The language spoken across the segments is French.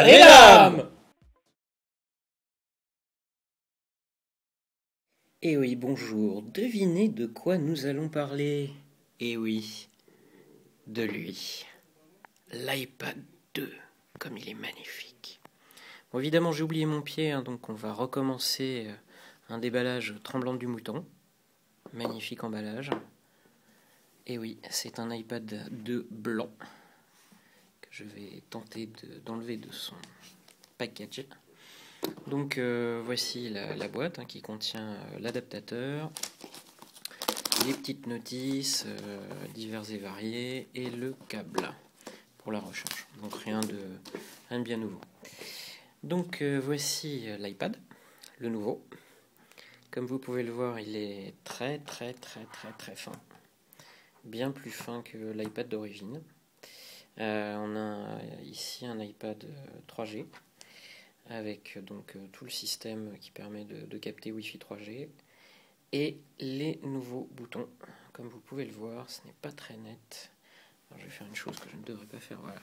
des lames. Eh oui, bonjour. Devinez de quoi nous allons parler? Eh oui, de lui. L'iPad 2, comme il est magnifique. Bon, évidemment, j'ai oublié mon pied, donc on va recommencer un déballage tremblant du mouton. Magnifique emballage. Et oui, c'est un iPad 2 blanc que je vais tenter d'enlever de son package. Donc voici la boîte qui contient l'adaptateur, les petites notices diverses et variées et le câble pour la recharge. Donc rien de bien nouveau. Donc voici l'iPad, le nouveau. Comme vous pouvez le voir, il est très fin. Bien plus fin que l'iPad d'origine. On a ici un iPad 3G avec donc tout le système qui permet de capter Wi-Fi 3G et les nouveaux boutons. Comme vous pouvez le voir, ce n'est pas très net. Alors, je vais faire une chose que je ne devrais pas faire. Voilà.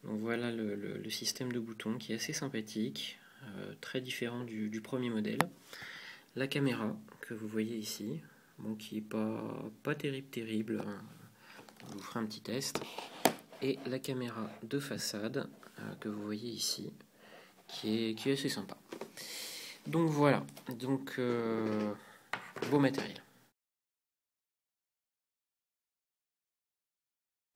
Donc voilà le système de boutons qui est assez sympathique, très différent du premier modèle. La caméra que vous voyez ici, bon, qui n'est pas terrible. Je vous ferai un petit test. Et la caméra de façade que vous voyez ici, qui est assez sympa. Donc voilà, donc beau matériel.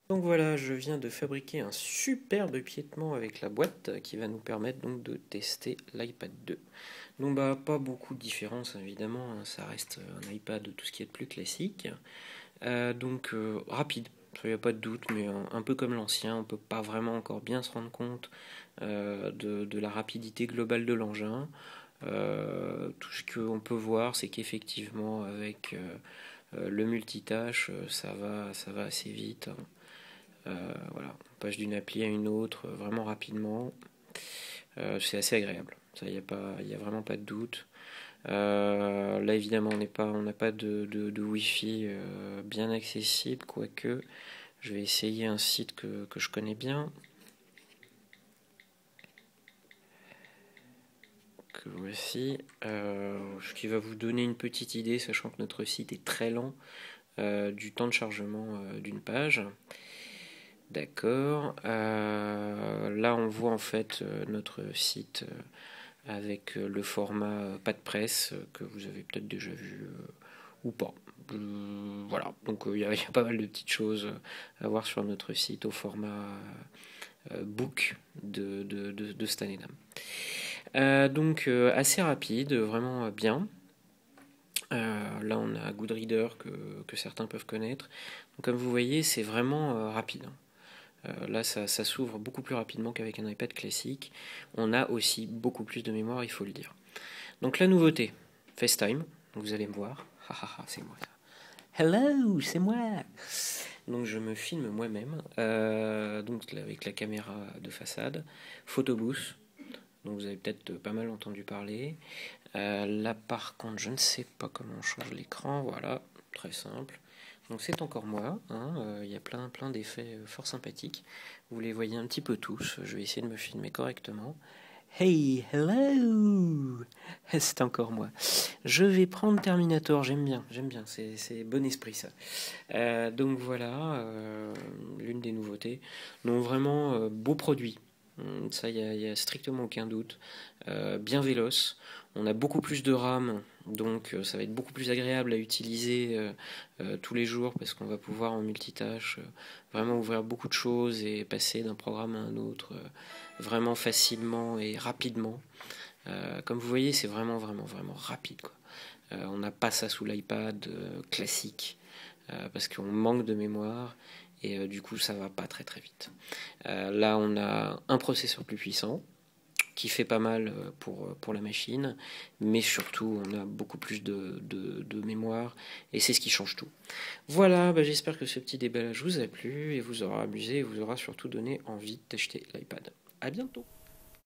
Donc voilà, je viens de fabriquer un superbe piétement avec la boîte qui va nous permettre donc de tester l'iPad 2. Donc pas beaucoup de différence évidemment, ça reste un iPad tout ce qui est de plus classique. Rapide, il n'y a pas de doute, mais un peu comme l'ancien, on ne peut pas vraiment encore bien se rendre compte de la rapidité globale de l'engin. Tout ce qu'on peut voir, c'est qu'effectivement avec le multitâche, ça va assez vite. Voilà, on passe d'une appli à une autre vraiment rapidement. C'est assez agréable. Ça, il y a vraiment pas de doute. Là, évidemment, on n'a pas de Wi-Fi bien accessible, quoique je vais essayer un site que je connais bien. Que voici, ce qui va vous donner une petite idée, sachant que notre site est très lent, du temps de chargement d'une page. D'accord. Là, on voit en fait notre site avec le format pas de presse que vous avez peut-être déjà vu ou pas. Voilà, donc il y a pas mal de petites choses à voir sur notre site au format book de Stan et Dame. Donc assez rapide, vraiment bien. Là on a Goodreader que certains peuvent connaître. Donc, comme vous voyez, c'est vraiment rapide. Là ça s'ouvre beaucoup plus rapidement qu'avec un iPad classique. On a aussi beaucoup plus de mémoire, il faut le dire. Donc la nouveauté, FaceTime, vous allez me voir. C'est moi ça. Hello, c'est moi. Donc je me filme moi-même, donc avec la caméra de façade, photobooth, donc vous avez peut-être pas mal entendu parler. Là par contre je ne sais pas comment on change l'écran, voilà, très simple. Donc c'est encore moi, il y a plein d'effets fort sympathiques, vous les voyez un petit peu tous, je vais essayer de me filmer correctement. Hey, hello, c'est encore moi. Je vais prendre Terminator, j'aime bien, c'est bon esprit ça. Donc voilà, l'une des nouveautés. Donc vraiment beau produit, ça il y a strictement aucun doute. Bien véloce, on a beaucoup plus de RAM, donc ça va être beaucoup plus agréable à utiliser tous les jours parce qu'on va pouvoir en multitâche vraiment ouvrir beaucoup de choses et passer d'un programme à un autre vraiment facilement et rapidement. Comme vous voyez, c'est vraiment rapide, quoi. On n'a pas ça sous l'iPad classique parce qu'on manque de mémoire et du coup ça va pas très vite. Là on a un processeur plus puissant qui fait pas mal pour la machine, mais surtout on a beaucoup plus de mémoire et c'est ce qui change tout. Voilà, j'espère que ce petit déballage vous a plu et vous aura amusé et vous aura surtout donné envie d'acheter l'iPad. À bientôt.